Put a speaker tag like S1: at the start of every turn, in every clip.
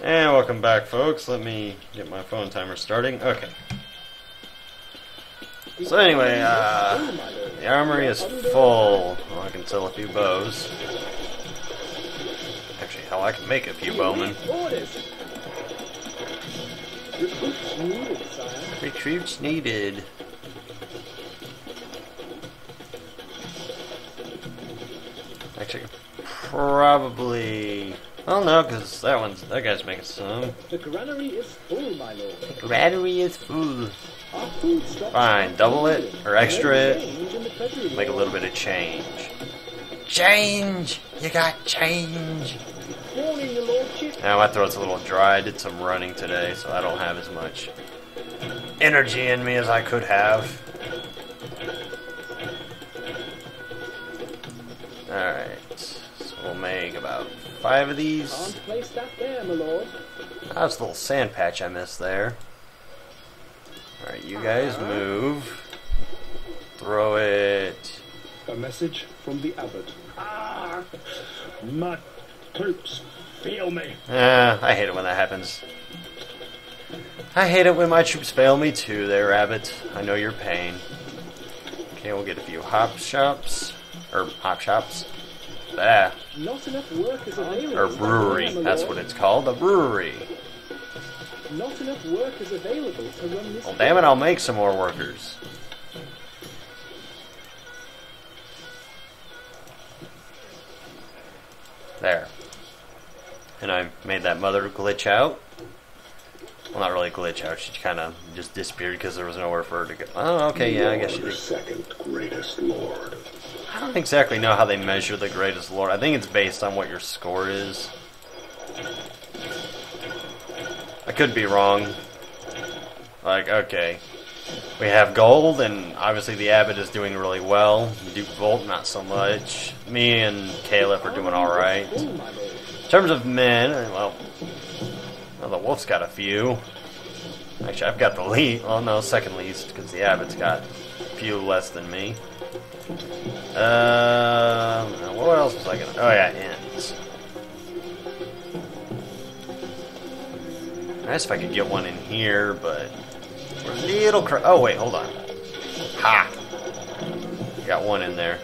S1: And welcome back, folks. Let me get my phone timer starting. Okay. So anyway, the armory is full. Well, I can sell a few bows. Actually, hell, I can make a few bowmen. Recruits needed. Actually, probably. I don't know, because that guy's making some.
S2: The granary is full, my lord.
S1: The granary is full. Fine, double it, or extra it. Make a little bit of change. Change! You got change! Now my throat's a little dry. I did some running today, so I don't have as much energy in me as I could have. Alright, so we'll make about 5 of these.
S2: Can't place that there, my lord.
S1: That's a little sand patch I missed there. Alright, you guys move. Throw it.
S3: A message from the abbot. My troops fail me.
S1: I hate it when that happens. I hate it when my troops fail me too there, Abbot. I know your pain. Okay, we'll get a few hop shops. Or hop shops. Ah.
S2: Not enough workers available.
S1: Or brewery. That's what it's called. A brewery.
S2: Not enough workers available to run this.
S1: Well, damn it, I'll make some more workers. There. And I made that mother glitch out. Well, not really glitch out. She kind of just disappeared because there was nowhere for her to go. Oh, okay, yeah, I guess she did.
S3: Second greatest lord.
S1: I don't exactly know how they measure the greatest lord. I think it's based on what your score is. I could be wrong. Like, okay. We have gold, and obviously the abbot is doing really well. Duke Volt, not so much. Me and caiff are doing alright. In terms of men, well, the wolf's got a few. Actually, I've got the least. Well, no, second least, because the abbot's got a few less than me. What else was I gonna... Oh, yeah, ends. Nice if I could get one in here, but... We're a little oh, wait, hold on. Ha! Got one in there.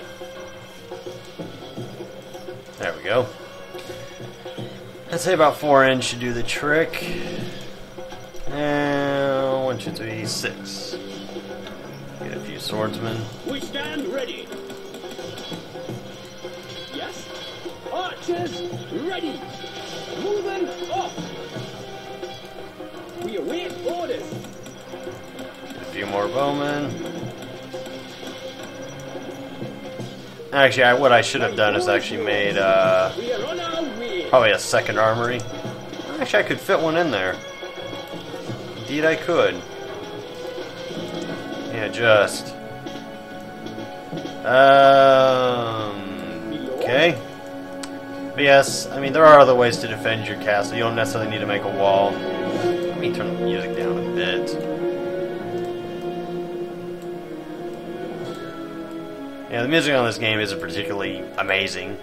S1: There we go. I'd say about 4 ends should do the trick. And 1, 2, 3, 6. Get a few swordsmen.
S2: We stand ready. Yes. Archers ready. Moving off. We await orders.
S1: A few more bowmen. Actually, what I should have done is actually made probably a second armory. Actually, I could fit one in there. Indeed, I could. Yeah, just. Okay. But yes, I mean, there are other ways to defend your castle. You don't necessarily need to make a wall. Let me turn the music down a bit. Yeah, the music on this game isn't particularly amazing.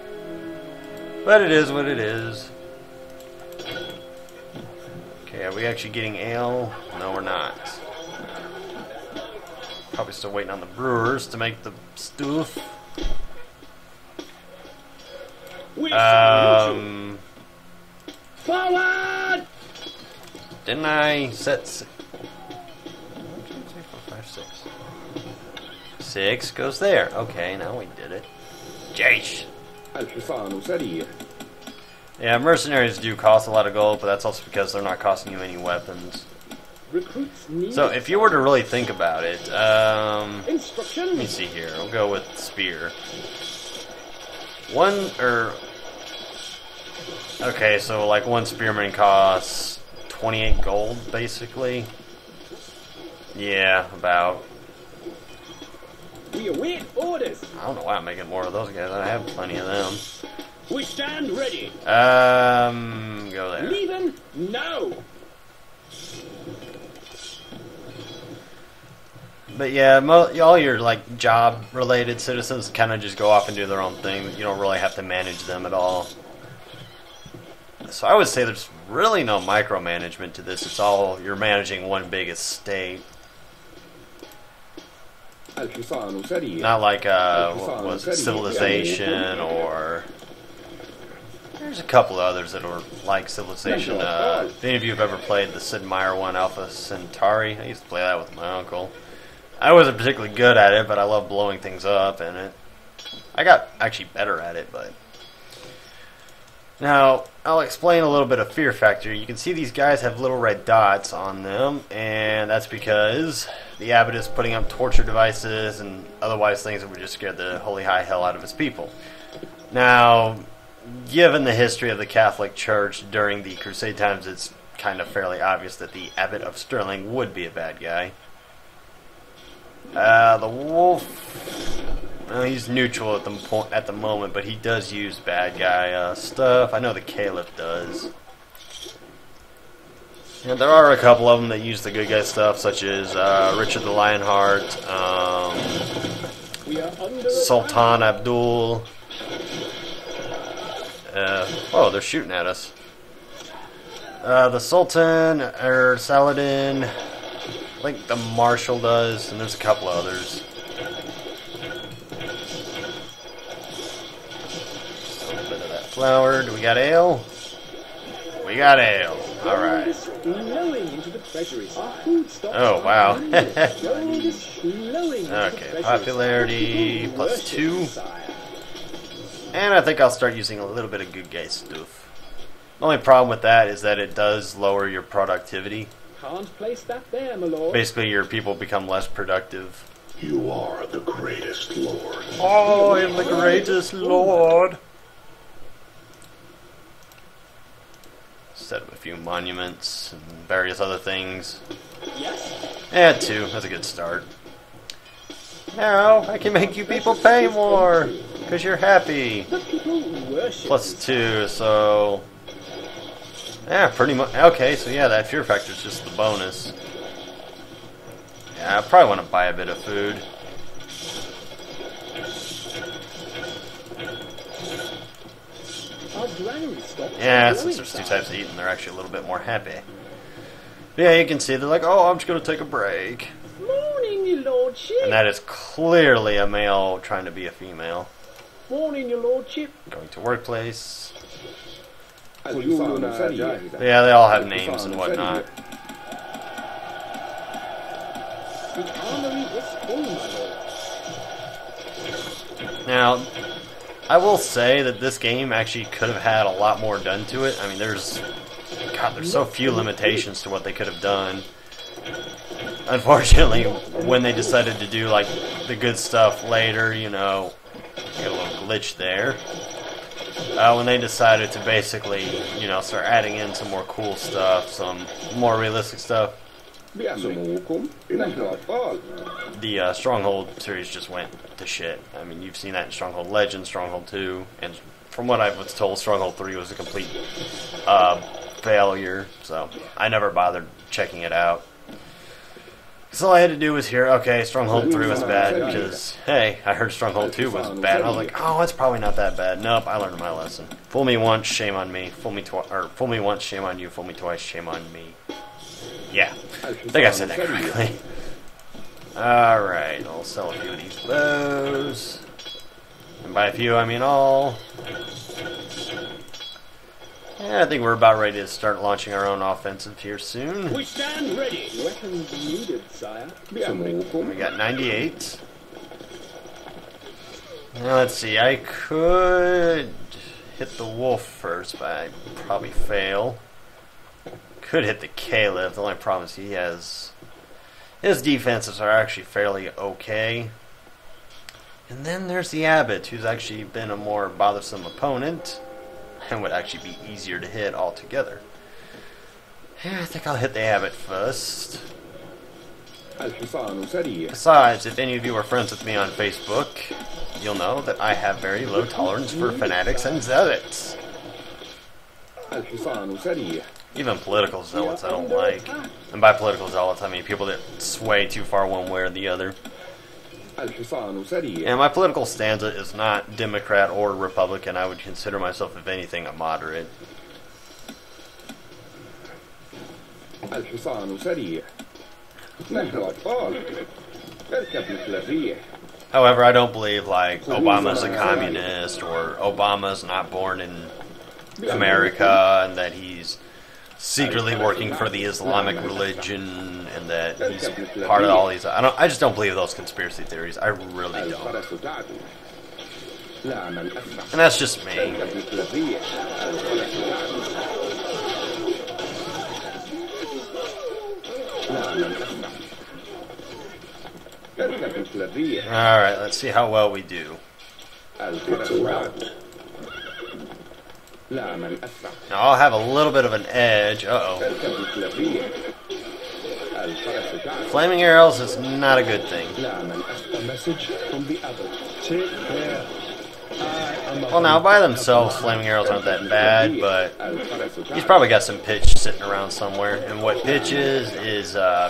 S1: But it is what it is. Okay, are we actually getting ale? No, we're not. Probably still waiting on the brewers to make the stuff.
S2: Forward!
S1: Didn't I set 6 goes there. Okay, now we did it. Jeesh. Yeah, mercenaries do cost a lot of gold, but that's also because they're not costing you any weapons. So if you were to really think about it, let me see here. We'll go with spear. Okay, so like one spearman costs 28 gold, basically. Yeah, about.
S2: We await orders.
S1: I don't know why I'm making more of those guys. I have plenty of them.
S2: We stand ready.
S1: Go there.
S2: Leaving now.
S1: But yeah, all your like job-related citizens kind of just go off and do their own thing. You don't really have to manage them at all. So I would say there's really no micromanagement to this. It's all you're managing one big estate. Not like what was it, Civilization, or there's a couple of others that are like Civilization. If any of you have ever played the Sid Meier one, Alpha Centauri, I used to play that with my uncle. I wasn't particularly good at it, but I love blowing things up in it. I got actually better at it, but now I'll explain a little bit of fear factor. You can see these guys have little red dots on them, and that's because the abbot is putting up torture devices and otherwise things that would just scare the holy high hell out of his people. Now, given the history of the Catholic Church during the Crusade times, it's kind of fairly obvious that the abbot of Stirling would be a bad guy. The wolf, he's neutral at the moment, but he does use bad guy stuff. I know the caliph does. And there are a couple of them that use the good guy stuff, such as Richard the Lionheart, Sultan Abdul. Oh, they're shooting at us. The Sultan, or Saladin, I think the Marshal does, and there's a couple of others. A little bit of that flour. Do we got ale? We got ale. Alright. Oh, wow. Okay, popularity +2. And I think I'll start using a little bit of good guy stuff. The only problem with that is that it does lower your productivity.
S2: Can't place that there, my lord.
S1: Basically, your people become less productive.
S3: You are the greatest lord.
S1: Oh, I am the greatest lord. Set up a few monuments and various other things.
S2: Yes.
S1: Yeah, 2. That's a good start. Now, I can make you people pay more, because you're happy.
S2: But people worship
S1: +2, so yeah, pretty much. Okay, so yeah, that fear factor is just the bonus. Yeah, I probably want to buy a bit of food.
S2: Our granary stopped
S1: Yeah,
S2: growing,
S1: since there's 2
S2: sire.
S1: types of eating, they're actually a little bit more happy. Yeah, you can see they're like, oh, I'm just going to take a break.
S2: Morning, your lordship.
S1: And that is clearly a male trying to be a female.
S2: Morning, your lordship.
S1: Going to workplace.
S3: Yeah,
S1: Yeah, they all have names and whatnot.
S2: The armory is full, my lord.
S1: Now, I will say that this game actually could have had a lot more done to it. I mean, there's so few limitations to what they could have done. Unfortunately, when they decided to do like the good stuff later, you know, get a little glitch there. When they decided to basically, you know, start adding in some more cool stuff, some more realistic stuff, the Stronghold series just went to shit. I mean, you've seen that in Stronghold Legends, Stronghold 2, and from what I was told, Stronghold 3 was a complete failure, so I never bothered checking it out. So all I had to do was hear, okay, Stronghold 3 was bad, because, hey, I heard Stronghold 2 was bad, and I was like, oh, it's probably not that bad. Nope, I learned my lesson. Fool me once, shame on me. Fool me once, shame on you. Fool me twice, shame on me. Yeah, I think I said that correctly. Alright, I'll sell a few of these bows. And by a few, I mean all. Yeah, I think we're about ready to start launching our own offensive here soon.
S2: We stand ready. Weapons needed, sire.
S1: We got 98. Now let's see, I could hit the wolf first, but I'd probably fail. Could hit the caliph. The only problem is he has... his defenses are actually fairly okay. And then there's the abbot, who's actually been a more bothersome opponent and would actually be easier to hit altogether. Yeah, I think I'll hit the abbot first. Besides, if any of you are friends with me on Facebook, you'll know that I have very low tolerance for fanatics and zealots. Even political zealots I don't like. And by political zealots, I mean people that sway too far one way or the other. And my political stanza is not Democrat or Republican. I would consider myself, if anything, a moderate.
S3: الحصان سريع. نحن أطفال. اركب مثل الريح.
S1: However, I don't believe like Obama's a communist or Obama's not born in America and that he's secretly working for the Islamic religion and that he's part of all these. I just don't believe those conspiracy theories. I really don't.
S3: الفرس تعدو. لا من أسرع.
S1: And that's just me.
S3: اركب مثل الريح. الفرس تعدو. لا من أسرع. اركب مثل الريح.
S1: Alright, let's see how well we do.
S3: الفرس تعدو. لا من أسرع.
S1: Now, I'll have a little bit of an edge. Uh-oh.
S3: اركب مثل الريح. الفرس تعدو.
S1: Flaming arrows is not a good thing.
S3: لا من أسرع.
S2: A message from the abbot. Take care.
S1: Well, now, by themselves, flaming arrows aren't that bad, but
S3: الفرس تعدو.
S1: he's probably got some pitch sitting around somewhere. And what pitch is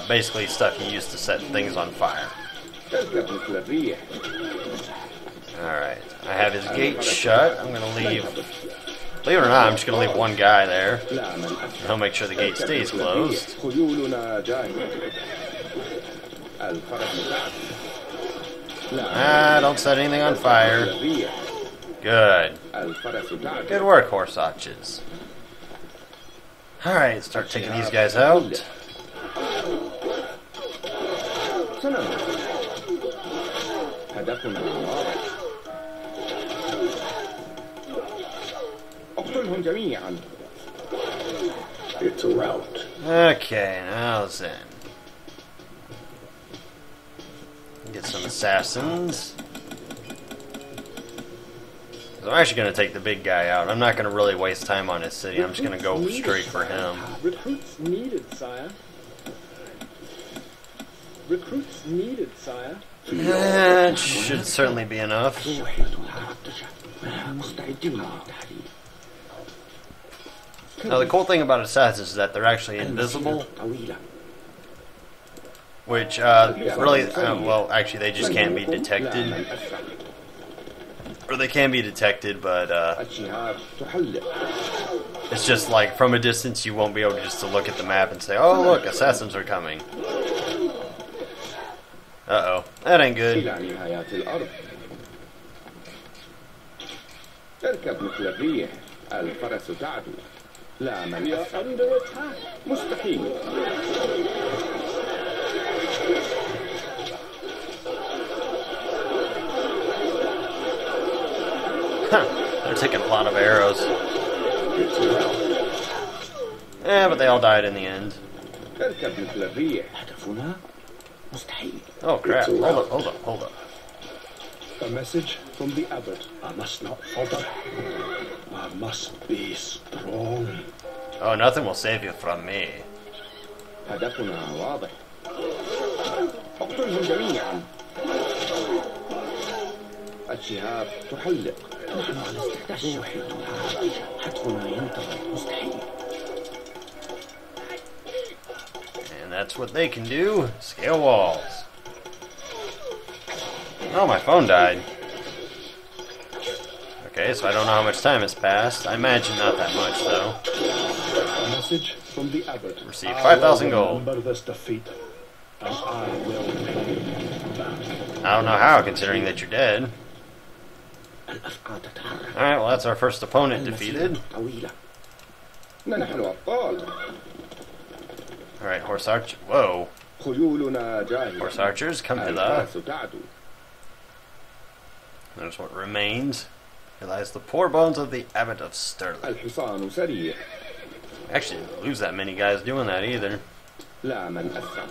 S1: basically stuff you use to set things on fire.
S3: اركب مثل الريح.
S1: Alright, I have his gate shut. I'm going to leave. Believe it or not, I'm just going to leave one guy there.
S3: لا من أسرع.
S1: He'll make sure the gate stays closed.
S3: خيولنا جاهزة. الفرس تعدو. لا
S1: Ah, don't set anything on fire.
S3: الريح.
S1: Good.
S3: الفرس تعدو.
S1: Good work, horse arches. Alright, start taking these guys out.
S3: سلام. هدفنا واضح. اقتلهم جميعا. It's a rout.
S1: Okay, now then. Get some assassins. So I'm actually going to take the big guy out. I'm not going to really waste time on his city. I'm just going to go straight for him.
S2: Recruits needed, sire. Recruits needed, sire.
S1: That should certainly be enough. Now, the cool thing about assassins is that they're actually invisible. Which, really, well, actually, they just can't be detected. Or they can be detected, but,
S3: الشهاب تحلق.
S1: it's just like, from a distance, you won't be able just to look at the map and say, oh, look, assassins are coming. Uh-oh. That ain't good.
S3: إلى نهايات الأرض. اركب مثل الريح. الفرس تعدو. لا من
S2: We are
S3: أسرع.
S2: under attack.
S3: مستحيل.
S1: They're taking a lot of arrows.
S3: It's a rout.
S1: Yeah, but they all died in the end.
S3: اركب مثل الريح. هدفنا مستحيل.
S1: Oh, crap. Hold up.
S2: A message from the abbot. I must not falter. I must be strong.
S1: Oh, nothing will save you from me.
S3: هدفنا واضح. اقتلهم جميعا. الشهاب تحلق. نحن على استعداد. هدفنا ينتظر مستحيل.
S1: And that's what they can do. Scale walls. Oh, my phone died. Okay, so I don't know how much time has passed. I imagine not that much, though.
S2: A message from the abbot.
S1: Receive 5,000 gold.
S2: Remember this defeat, and I will pay back.
S1: I don't know how, considering that you're dead.
S3: الأفعال تتحرك.
S1: Alright, well, that's our first opponent defeated.
S3: طويلة. نحن أبطال.
S1: Alright, horse archer. Whoa.
S3: خيولنا جاهزة.
S1: Horse archers, come to the.
S3: الفرس تعدو.
S1: There's what remains. It lies the poor bones of the abbot of Stirling.
S3: الحصان سريع.
S1: Actually, didn't lose that many guys doing that either.
S3: لا من أسرع.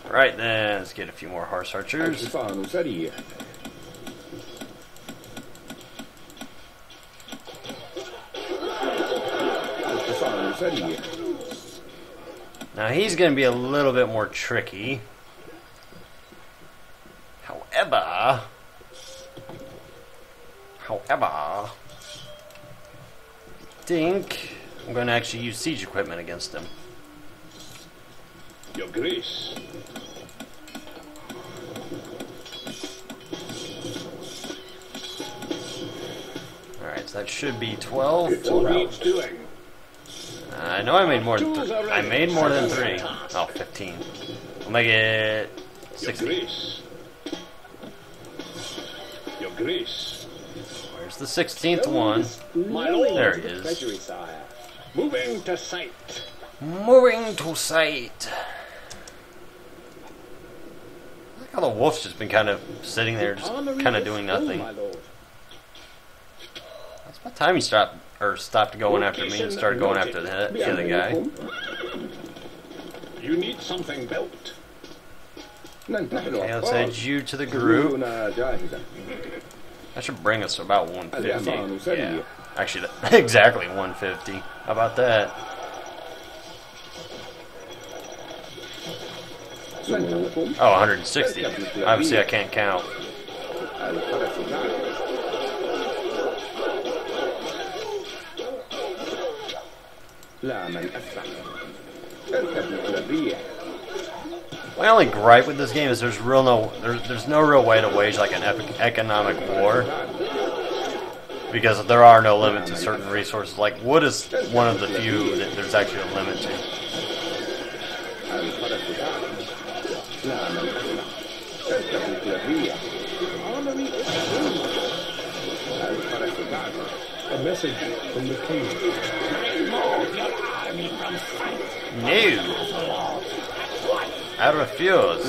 S1: Right then, let's get a few more horse archers.
S3: الحصان سريع. الحصان سريع.
S1: Now he's going to be a little bit more tricky. However, I think I'm going to actually use siege equipment against him.
S3: Your Grace.
S1: Alright, so that should be 12.
S3: What needs doing?
S1: I know I made more than I made more than 3. Oh, 15. I'll make it
S2: Your
S1: 60.
S2: Grace. Your Grace.
S1: Where's the 16th one?
S2: My lord.
S1: There it is.
S3: Treasury, sire.
S2: Moving to sight.
S1: Moving to sight. I like how the wolf's just been kind of sitting there, just kind of doing nothing.
S3: My lord.
S1: It's about time he stopped going after me and started going after the other guy.
S2: You need something built.
S1: Okay, let's add you to the group. That should bring us to about 150. Yeah, actually, exactly 150. How about that? Oh, 160. Obviously, I can't count. My only gripe with this game is there's no real way to wage like an economic war, because there are no limits to certain resources. Like wood is one of the few that there's actually a limit to.
S3: A message from the king.
S1: No. I refuse.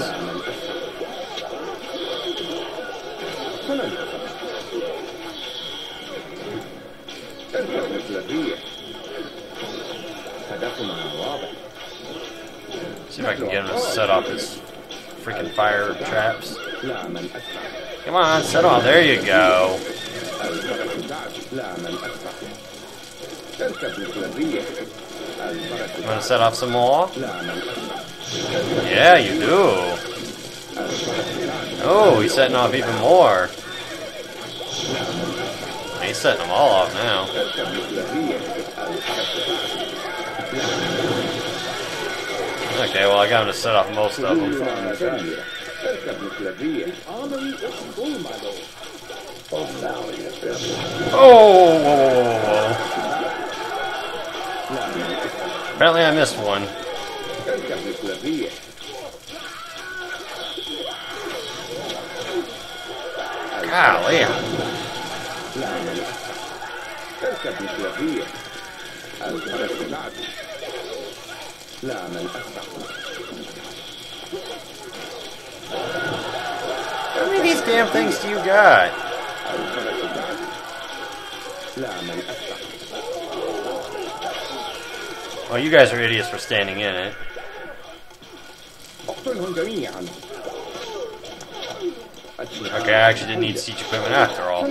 S1: See if I can get him to set off his freaking fire traps. Come on, set off. There you go. You want to set off some more? Yeah, you do. Oh, he's setting off even more. He's setting them all off now. Okay, well I got him to set off most of them. Oh! Apparently I missed one. Golly. How many of these damn things do you got? Well, you guys are idiots for standing in it. Okay, I actually didn't need siege equipment after all.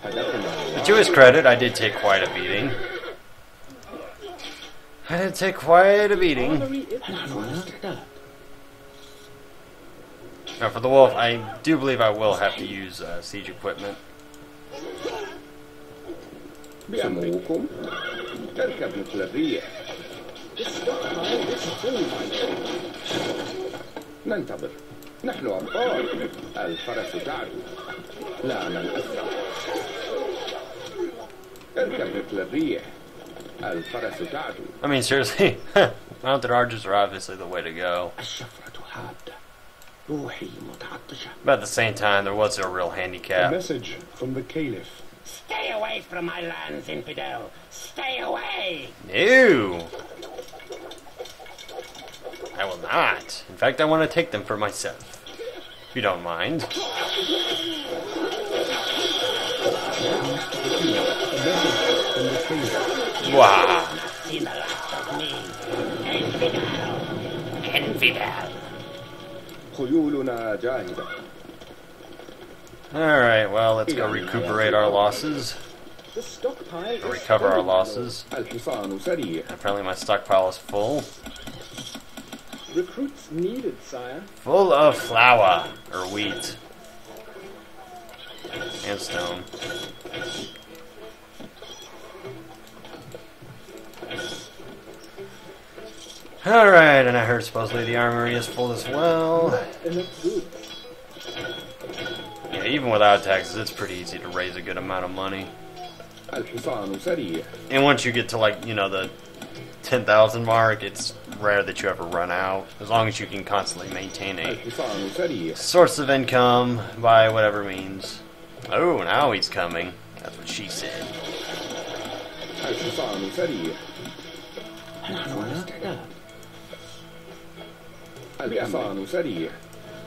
S1: But to his credit, I did take quite a beating. Now for the wolf, I do believe I will have to use siege equipment.
S2: نحن أبطال الفرس تعدو لا من أسرع اركب مثل الريح الفرس تعدو.
S1: I mean, seriously, mounted archers are obviously the way to go.
S2: الشفرة حادة روحي متعطشة.
S1: But at the same time, there was a real
S3: A
S1: handicap.
S3: message from the caliph.
S4: Stay away from my lands, infidel! Stay away!
S1: No! I will not. In fact, I want to take them for myself. If you don't mind.
S3: A message from the caliph.
S1: Wow.
S4: See the last of me. Infidel! Infidel!
S2: خيولنا جاهزة.
S1: Alright, well, let's go recuperate our losses.
S3: The stockpile
S1: Or recover our losses.
S2: الحصان سريع.
S1: Apparently my stockpile is full.
S3: Recruits needed, sire.
S1: Full of flour. Or wheat. And stone. Alright, and I heard supposedly the armory is full as well.
S3: Enough goods.
S1: Yeah, even without taxes, it's pretty easy to raise a good amount of money.
S2: الحصان سريع.
S1: And once you get to like, you know, the 10,000 mark, it's rare that you ever run out. As long as you can constantly maintain a
S2: الحصان سريع.
S1: source of income by whatever means. Oh, now he's coming. That's what she said.
S2: الحصان سريع. الحصان سريع.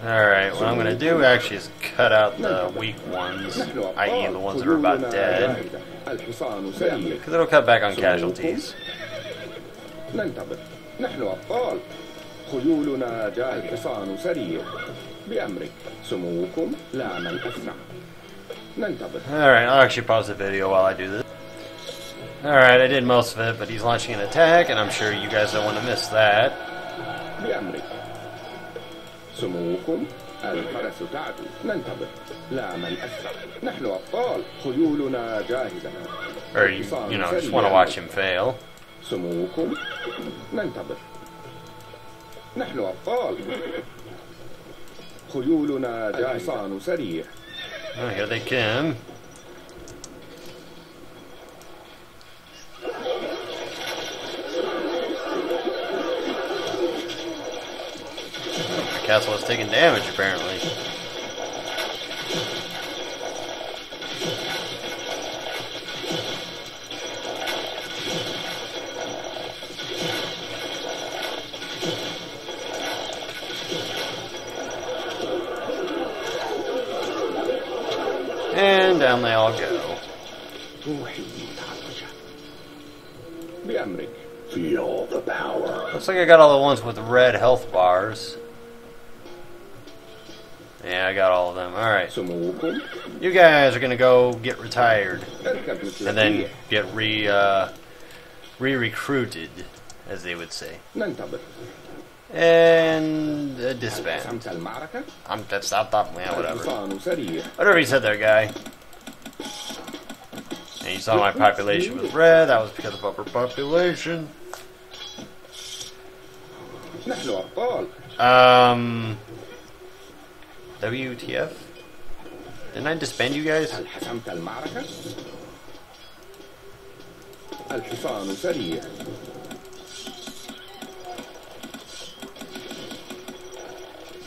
S1: Alright, what I'm going to do actually is cut out the weak ones, i.e. the ones that are about dead,
S2: الحصان سريع.
S1: because it'll cut back on casualties.
S2: ننتظر. نحن أبطال. خيولنا جاء الحصان سريع. بأمرك. سموكم لا من أسرع. ننتظر.
S1: Alright, I'll actually pause the video while I do this. Alright, I did most of it, but he's launching an attack, and I'm sure you guys don't want to miss that.
S2: بأمرك. سموكم الفرس تعدو. ننتظر. لا من أسرع. نحن أبطال. خيولنا جاهزة.
S1: Or, you know, just want to watch him fail.
S2: سموكم ننتظر. نحن أبطال. خيولنا جاهزة سريع.
S1: Oh, here they come. The castle is taking damage, apparently. And down they all go.
S2: بأمرك. Feel the power.
S1: Looks like I got all the ones with red health bars. Yeah, I got all of them. Alright.
S2: سموكم.
S1: You guys are gonna go get retired.
S2: اركب مثل
S1: And then
S2: الريح.
S1: get re-recruited, as they would say.
S2: ننتظر.
S1: And disband.
S2: حسمت المعركة.
S1: Yeah, whatever.
S2: الحصان سريع.
S1: Whatever you said there, guy. And you saw my population was red. That was because of overpopulation.
S2: نحن أبطال.
S1: WTF? Didn't I disband you guys?
S2: هل حسمت المعركة؟ الحصان سريع.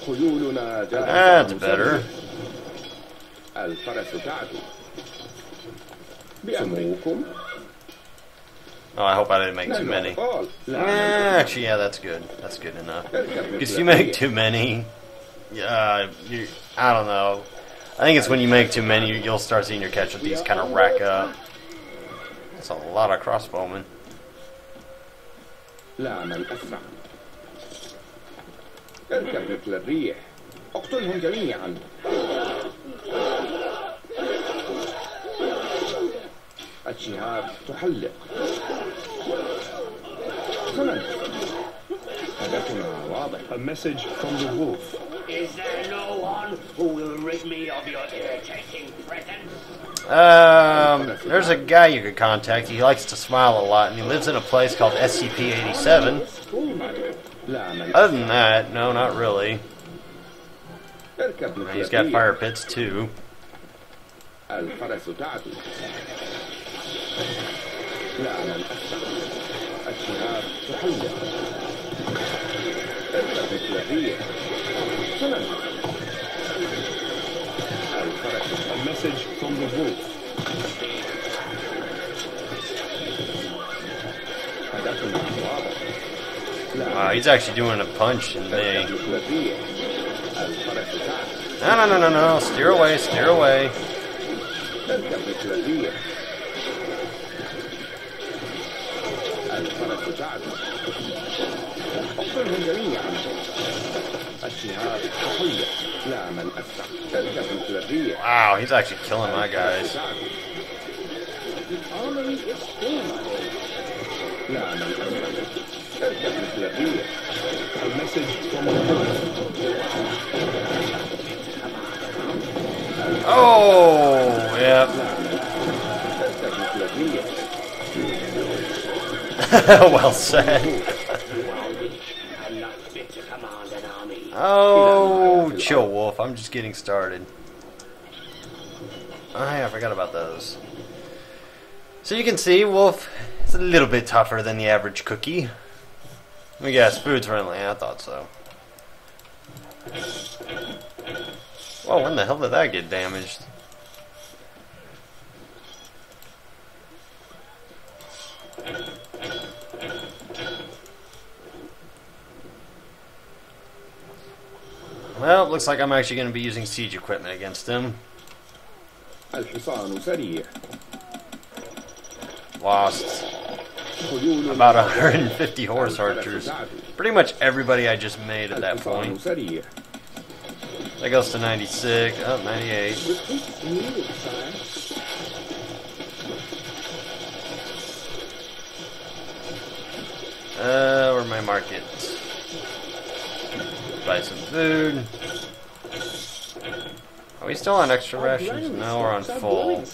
S2: خيولنا جاهزة.
S1: That's better.
S2: الفرس تعدو. بأمركم.
S1: Oh, I hope I didn't make too many.
S2: أبطال.
S1: Actually, yeah, that's good. That's good enough. Because if you make too many, I don't know. I think it's when you make too many, you'll start seeing your casualties kind of rack up. That's a lot of crossbowmen.
S2: لا من أسرع. اركب مثل الريح. اقتلهم جميعا. الشهاب تحلق. زمن. هدفنا واضح.
S3: A message from the wolf.
S4: Is there no one who will rid me of your irritating presence?
S1: There's a guy you could contact. He likes to smile a lot, and he lives in a place called SCP-87.
S2: لا من
S1: Other than that, no, not really.
S2: اركب مثل
S1: He's got
S2: الريح.
S1: fire pits too.
S2: الفرس تعدو. لا من أسرع. الشهاب تحلق. اركب مثل الريح. زمن. الفرس
S3: A message from the wolf.
S2: هدفنا واضح.
S1: Wow, he's actually doing a punch in me.
S2: مثل الريح. الفرس تعدو.
S1: No, no, no, no, no. Steer away, steer away.
S2: اركب مثل الريح. الفرس تعدو. اقتلهم جميعا. الشهاب تحلق. لا من أسرع. اركب مثل الريح.
S1: Wow, he's actually killing my guys.
S2: لا من أسرع. اركب مثل الريح.
S3: A message from the wolf.
S1: Oh, yep.
S2: اركب مثل الريح.
S1: Well said.
S4: I'm not fit to command an army.
S1: Oh, chill, Wolf. I'm just getting started. Oh, yeah, I forgot about those. So you can see, Wolf is a little bit tougher than the average cookie. I guess food's friendly. I thought so. Whoa, when the hell did that get damaged? Well, looks like I'm actually going to be using siege equipment against him. Lost about 150 horse archers. Pretty much everybody I just made at that point. That goes to 96. Oh, 98. Where's my market? Buy some food. Are we still on extra rations? No, we're on full.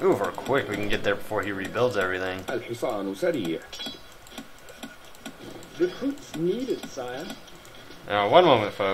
S1: Ooh, if we're quick, we can get there before he rebuilds everything.
S3: Recruits needed, sire.
S1: Now, one moment, folks.